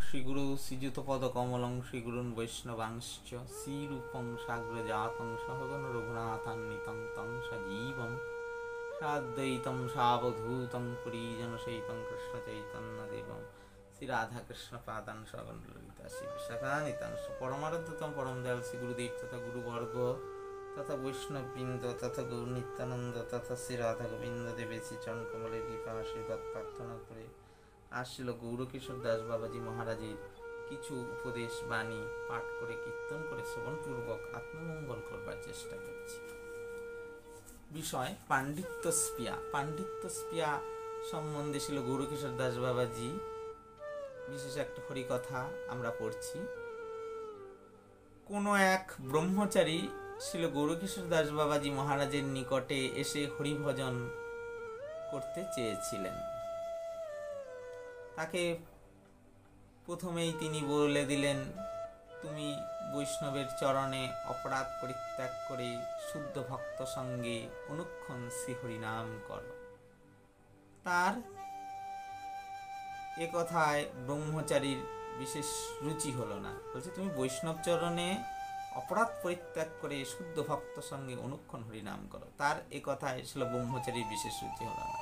শ্রীগুরু শ্রীযুতপদকমলং শ্রীগুরুन् বৈষ্ণবাংশ্চ শ্রীরূপং সাগ্রজাতং সহগণ রঘুনাথান্বিতং তং সজীবং সাদ্বৈতং সাবধূতং পুরীজনসহিতং কৃষ্ণচৈতন্যদেবং শ্রীরাধাকৃষ্ণপাদান সগণ ললিতা শ্রীবিশাখানিতাং পরমারাধ্যতম পরম দয়াল শ্রী গুরুদেব তথা গুরুবর্গ তথা বৈষ্ণববৃন্দ তথা গৌর নিত্যানন্দ তথা শ্রী রাধা গোবিন্দ দেবের শ্রীচরণ কমলের কৃপা আশীর্বাদ প্রার্থনা করে আসছিল গৌরকিশোর দাস বাবাজি মহারাজের কিছু উপদেশ বাণী পাঠ করে কীর্তন করে শ্রবণপূর্বক আত্মমঙ্গল করবার চেষ্টা করছি। বিষয় পাণ্ডিত্য স্পিয়া। পাণ্ডিত্য স্পিয়া সম্বন্ধে ছিল গৌরকিশোর দাস বাবাজি বিশেষ একটা হরিকথা আমরা পড়ছি। কোনো এক ব্রহ্মচারী ছিল গৌরকিশোর দাস বাবাজি মহারাজের নিকটে এসে হরিভজন করতে চেয়েছিলেন। তাকে প্রথমেই তিনি বলে দিলেন, তুমি বৈষ্ণবের চরণে অপরাধ পরিত্যাগ করে শুদ্ধ ভক্ত সঙ্গে অনুক্ষণ শ্রী হরিনাম করো। তার এ কথায় ব্রহ্মচারীর বিশেষ রুচি হলো না। বলছে তুমি বৈষ্ণব চরণে অপরাধ পরিত্যাগ করে শুদ্ধ ভক্ত সঙ্গে অনুক্ষণ হরিনাম করো। তার এ কথায় ছিল ব্রহ্মচারীর বিশেষ রুচি হলো না।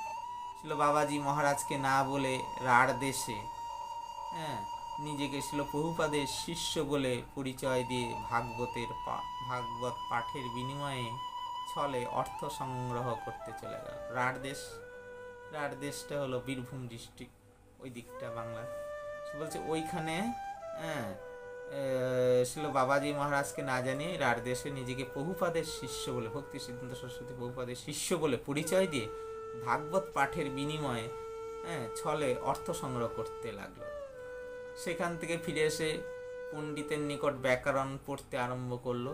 ছিল বাবাজি মহারাজকে না বলে রাঢ় দেশে নিজেকে ছিল প্রভুপাদের শিষ্য বলে পরিচয় দিয়ে ভাগবত পাঠের বিনিময়ে ছলে অর্থ সংগ্রহ করতে চলে গেল। রাঢ় দেশটা হলো বীরভূম ডিস্ট্রিক্ট, ওই দিকটা বাংলার। বলছে ওইখানে ছিল বাবাজি মহারাজকে না জানিয়ে রাঢ় দেশে নিজেকে প্রভুপাদের শিষ্য বলে, ভক্তি সিদ্ধান্ত সরস্বতী প্রভুপাদের শিষ্য বলে পরিচয় দিয়ে ভাগবত পাঠের বিনিময়ে ছলে অর্থ সংগ্রহ করতে লাগলো। সেখান থেকে ফিরে এসে পণ্ডিতের নিকট ব্যাকরণ পড়তে আরম্ভ করলো।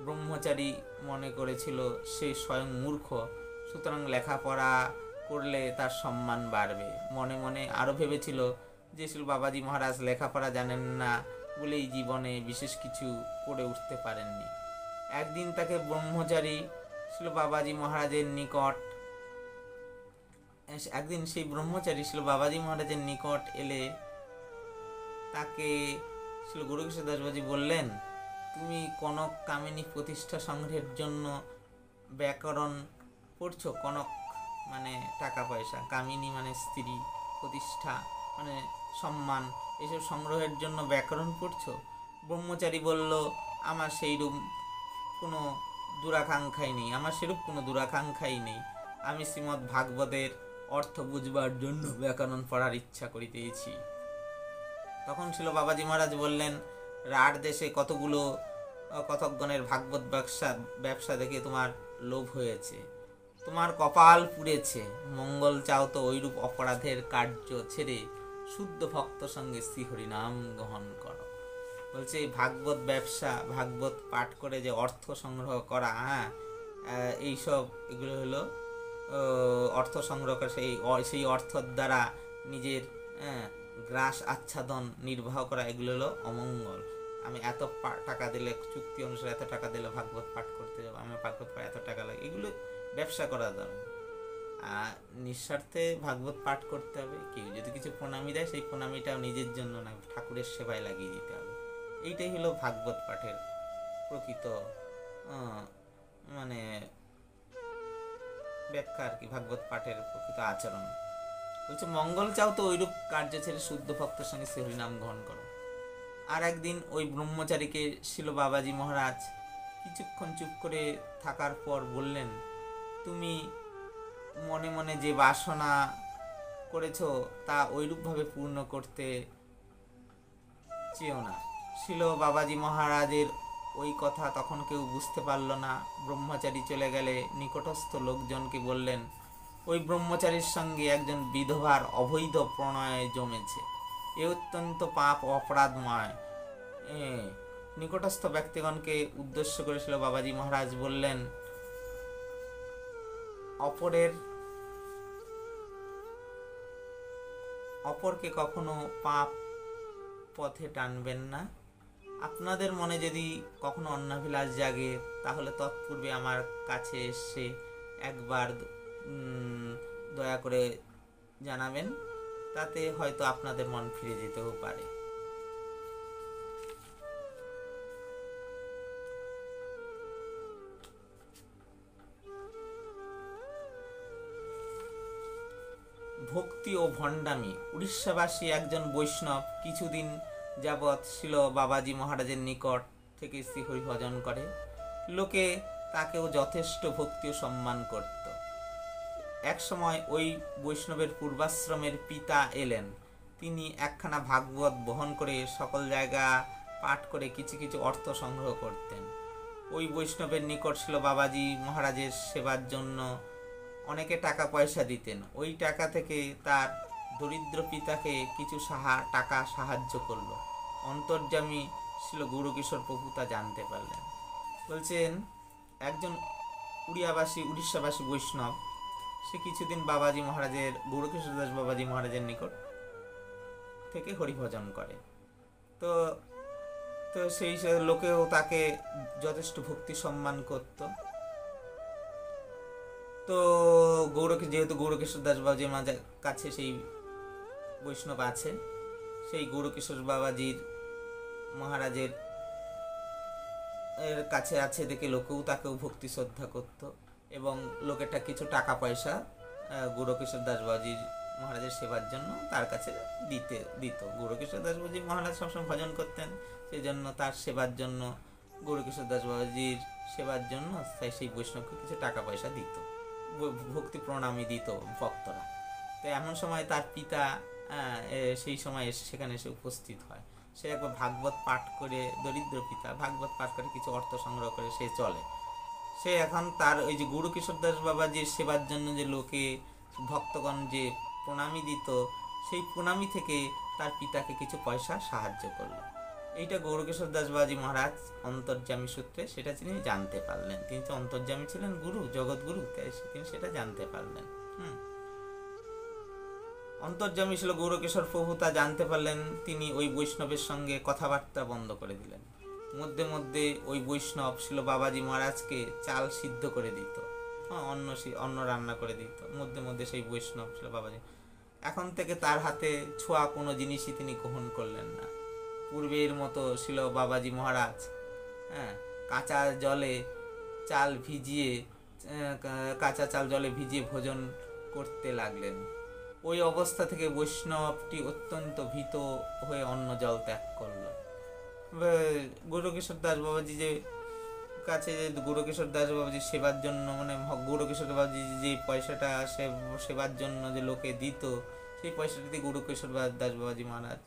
ব্রহ্মচারী মনে করেছিল সে স্বয়ং মূর্খ, সুতরাং লেখাপড়া করলে তার সম্মান বাড়বে। মনে মনে আরও ভেবেছিল যে ছিল বাবাজি মহারাজ লেখাপড়া জানেন না বলেই জীবনে বিশেষ কিছু করে উঠতে পারেননি। একদিন তাকে ব্রহ্মচারী ছিল বাবাজি মহারাজের নিকট সেই ব্রহ্মচারী ছিল বাবাজি মহারাজের নিকট এলে তাকে ছিল গৌরকিশোর দাস বাবাজি বললেন, তুমি কনক কামিনী প্রতিষ্ঠা সংগ্রহের জন্য ব্যাকরণ পড়ছো। কনক মানে টাকা পয়সা, কামিনী মানে স্ত্রী, প্রতিষ্ঠা মানে সম্মান, এসব সংগ্রহের জন্য ব্যাকরণ পড়ছো। ব্রহ্মচারী বলল, আমার সেইরূপ কোনো দুরাকাঙ্ক্ষাই নেই। আমি শ্রীমদ্ ভাগবতের অর্থ বুঝবার জন্য ব্যাকরণ পড়ার ইচ্ছা করিতেছি। তখন ছিল বাবাজি মহারাজ বললেন, রাঢ় দেশে কতকগণের ভাগবত ব্যবসা দেখে তোমার লোভ হয়েছে, তোমার কপাল পুড়েছে। মঙ্গল চাও তো ওইরূপ অপরাধের কার্য ছেড়ে শুদ্ধ ভক্ত সঙ্গে শ্রী হরিনাম গ্রহণ করো। বলছে ভাগবত ব্যবসা, ভাগবত পাঠ করে যে অর্থ সংগ্রহ করা, এইসব এগুলো হলো অর্থ সংগ্রহ করা, সেই অর্থের দ্বারা নিজের গ্রাস আচ্ছাদন নির্বাহ করা, এগুলো হলো অমঙ্গল। আমি এত টাকা দিলে, চুক্তি অনুসারে এত টাকা দিলে ভাগবত পাঠ করতে যাবো, আমি ভাগবত পাঠ এত টাকা লাগে, এগুলো ব্যবসা করা যাবে। আর নিঃস্বার্থে ভাগবত পাঠ করতে হবে। কেউ যদি কিছু প্রণামী দেয়, সেই প্রণামীটাও নিজের জন্য না, ঠাকুরের সেবায় লাগিয়ে দিতে হবে। এইটাই হলো ভাগবত পাঠের প্রকৃত মানে ব্যাখ্যা আর কি, ভাগবত পাঠের প্রকৃত আচরণ। বলছে মঙ্গল চাও তো ওইরূপ কার্য ছেড়ে শুদ্ধ ভক্তের সঙ্গে শ্রী হরিনাম গ্রহণ করো। আর একদিন ওই ব্রহ্মচারীকে ছিল বাবাজি মহারাজ কিছুক্ষণ চুপ করে থাকার পর বললেন, তুমি মনে মনে যে বাসনা করেছো তা ওইরূপভাবে পূর্ণ করতে চেও না। ছিল বাবাজি মহারাজের ওই কথা তখন কেউ বুঝতে পারল না। ব্রহ্মচারী চলে গেলে নিকটস্থ লোকজনকে বললেন, ওই ব্রহ্মচারীর সঙ্গে একজন বিধবার অবৈধ প্রণয় জমেছে, এ অত্যন্ত পাপ অপরাধময়। নিকটস্থ ব্যক্তিগণকে উদ্দেশ্য করেছিল বাবাজি মহারাজ বললেন, অপরকে কখনো পাপ পথে টানবেন না। আপনাদের মনে যদি কখনো অন্নাভিলাষ জাগে, তাহলে তৎপূর্বে আমার কাছে এসে একবার দয়া করে জানাবেন, তাতে হয়তো আপনাদের মন ফিরে যেতেও পারে। ভক্তি ও ভণ্ডামি। উড়িষ্যাবাসী একজন বৈষ্ণব কিছুদিন যাবৎ ছিল বাবাজি মহারাজের নিকট থেকে শ্রীহরি ভজন করে। লোকে তাকেও যথেষ্ট ভক্তি ও সম্মান করত। এক সময় ওই বৈষ্ণবের পূর্বাশ্রমের পিতা এলেন। তিনি একখানা ভাগবত বহন করে সকল জায়গা পাঠ করে কিছু কিছু অর্থ সংগ্রহ করতেন। ওই বৈষ্ণবের নিকট ছিল বাবাজি মহারাজের সেবার জন্য অনেকে টাকা পয়সা দিতেন। ওই টাকা থেকে তার দরিদ্র পিতাকে কিছু টাকা সাহায্য করলো। অন্তর্যামী ছিল গৌরকিশোর প্রভু তা জানতে পারলেন। বলছেন একজন উড়িষ্যাবাসী বৈষ্ণব সে কিছুদিন বাবাজি মহারাজের গৌরকিশোর দাস বাবাজি মহারাজের নিকট থেকে হরিভজন করে। তো তো সেই লোকেও তাকে যথেষ্ট ভক্তি সম্মান করত। তো যেহেতু গৌরকিশোর দাস বাবাজির কাছে সেই বৈষ্ণব আছে, সেই গৌরকিশোর বাবাজির মহারাজের এর কাছে আছে দেখে লোকেও তাকেও ভক্তি শ্রদ্ধা করত এবং লোকেটা কিছু টাকা পয়সা গৌরকিশোর দাস বাবাজির মহারাজের সেবার জন্য তার কাছে দিত। গৌরকিশোর দাস বাবাজি মহারাজ সবসময় ভজন করতেন, সেই জন্য তার সেবার জন্য গৌরকিশোর দাস বাবাজির সেবার জন্য সেই বৈষ্ণবকে কিছু টাকা পয়সা দিত, ভক্তি প্রণামী দিত ভক্তরা। তো এমন সময় তার পিতা সেই সময় সেখানে এসে উপস্থিত হয়। সে একবার ভাগবত পাঠ করে, দরিদ্র পিতা ভাগবত পাঠ করে কিছু অর্থ সংগ্রহ করে সে চলে। সে এখন তার ওই যে গৌরকিশোর দাস বাবাজির সেবার জন্য যে লোকে ভক্তগণ যে প্রণামী দিত, সেই প্রণামী থেকে তার পিতাকে কিছু পয়সা সাহায্য করলো। এইটা গৌরকিশোর দাস বাবাজি মহারাজ অন্তর্যামী সূত্রে সেটা তিনি জানতে পারলেন। তিনি তো অন্তর্যামী ছিলেন, গুরু, জগৎগুরু, তাই তিনি সেটা জানতে পারলেন। অন্তর্যামী ছিল গৌরকিশোর প্রভু তা জানতে পারলেন। তিনি ওই বৈষ্ণবের সঙ্গে কথাবার্তা বন্ধ করে দিলেন। মধ্যে মধ্যে ওই বৈষ্ণব ছিল বাবাজি মহারাজকে চাল সিদ্ধ করে দিত, অন্ন রান্না করে দিত। মধ্যে মধ্যে সেই বৈষ্ণব ছিল বাবাজি এখন থেকে তার হাতে ছোঁয়া কোনো জিনিসই তিনি গ্রহণ করলেন না। পূর্বের মতো ছিল বাবাজি মহারাজ কাঁচা চাল জলে ভিজিয়ে ভোজন করতে লাগলেন। ওই অবস্থা থেকে বৈষ্ণবটি অত্যন্ত ভীত হয়ে অন্ন জল ত্যাগ করল। গৌরকিশোর দাস বাবাজি যে কাছে গৌরকিশোর দাস বাবাজির সেবার জন্য গৌরকিশোর বাবাজি যে পয়সাটা সেবার জন্য যে লোকে দিত, সেই পয়সাটাতে গৌরকিশোর দাস বাবাজি মহারাজ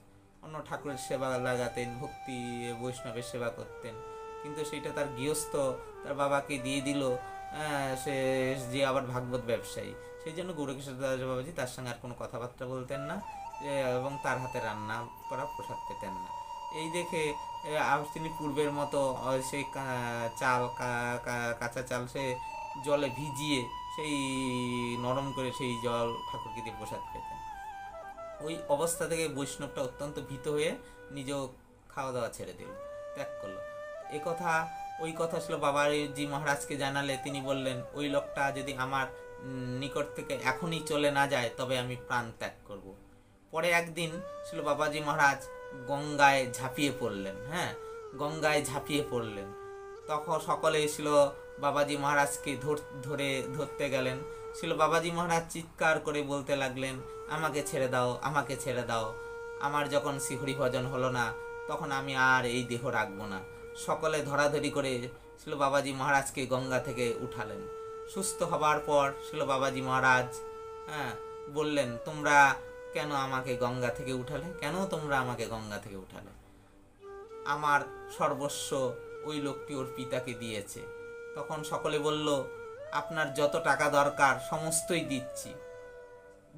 অন্য ঠাকুরের সেবা লাগাতেন, ভক্তি বৈষ্ণবের সেবা করতেন। কিন্তু সেইটা তার গৃহস্থ তার বাবাকে দিয়ে দিল, সে যে আবার ভাগবত ব্যবসায়ী। সেই জন্য গৌরকিশোর দাস বাবাজি তার সঙ্গে আর কোনো কথাবার্তা বলতেন না এবং তার হাতে রান্না করা প্রসাদ পেতেন না। এই দেখে তিনি পূর্বের মতো সেই কাঁচা চাল সে জলে ভিজিয়ে সেই নরম করে সেই জল ঠাকুরকে দিয়ে প্রসাদ পেতেন। ওই অবস্থা থেকে বৈষ্ণবটা অত্যন্ত ভীত হয়ে নিজেও খাওয়া দাওয়া ছেড়ে দিল, ত্যাগ করলো। ওই কথা ছিল বাবাজি মহারাজকে জানালে তিনি বললেন, ওই লোকটা যদি আমার নিকট থেকে এখনই চলে না যায় তবে আমি প্রাণ ত্যাগ করব। পরে একদিন ছিল বাবাজি মহারাজ গঙ্গায় ঝাঁপিয়ে পড়লেন। তখন সকলে ছিল বাবাজি মহারাজকে ধরতে গেলেন। ছিল বাবাজি মহারাজ চিৎকার করে বলতে লাগলেন, আমাকে ছেড়ে দাও, আমার যখন শ্রীহরি ভজন হলো না তখন আমি আর এই দেহ রাখবো না। সকলে ধরাধরি করে ছিল বাবাজি মহারাজকে গঙ্গা থেকে উঠালেন। সুস্থ হবার পর ছিল বাবাজি মহারাজ বললেন, তোমরা কেন আমাকে গঙ্গা থেকে উঠালে? আমার সর্বস্ব ওই লোকটি ওর পিতাকে দিয়েছে। তখন সকলে বলল, আপনার যত টাকা দরকার সমস্তই দিচ্ছি।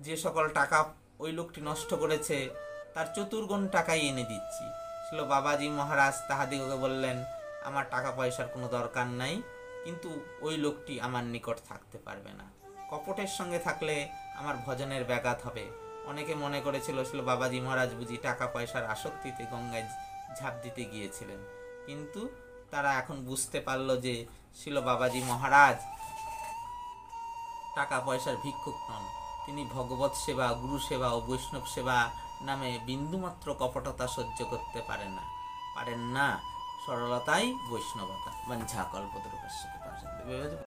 যে সকল টাকা ওই লোকটি নষ্ট করেছে তার চতুর্গুণ টাকাই এনে দিচ্ছি। ছিল বাবাজি মহারাজ তাহাদিগকে বললেন, আমার টাকা পয়সার কোনো দরকার নাই, কিন্তু ওই লোকটি আমার নিকট থাকতে পারবে না। কপটের সঙ্গে থাকলে আমার ভজনের ব্যাঘাত হবে। অনেকে মনে করেছিল বাবাজি মহারাজ বুঝি টাকা পয়সার আসক্তিতে গঙ্গায় ঝাঁপ দিতে গিয়েছিলেন, কিন্তু তারা এখন বুঝতে পারল যে ছিল বাবাজি মহারাজ টাকা পয়সার ভিক্ষুক নন। তিনি ভগবত সেবা, গুরু সেবা ও বৈষ্ণব সেবা নামে বিন্দুমাত্র কপটতা সহ্য করতে পারেন না। সরলতাই বৈষ্ণবতা। বাঞ্ছা কল্পতরু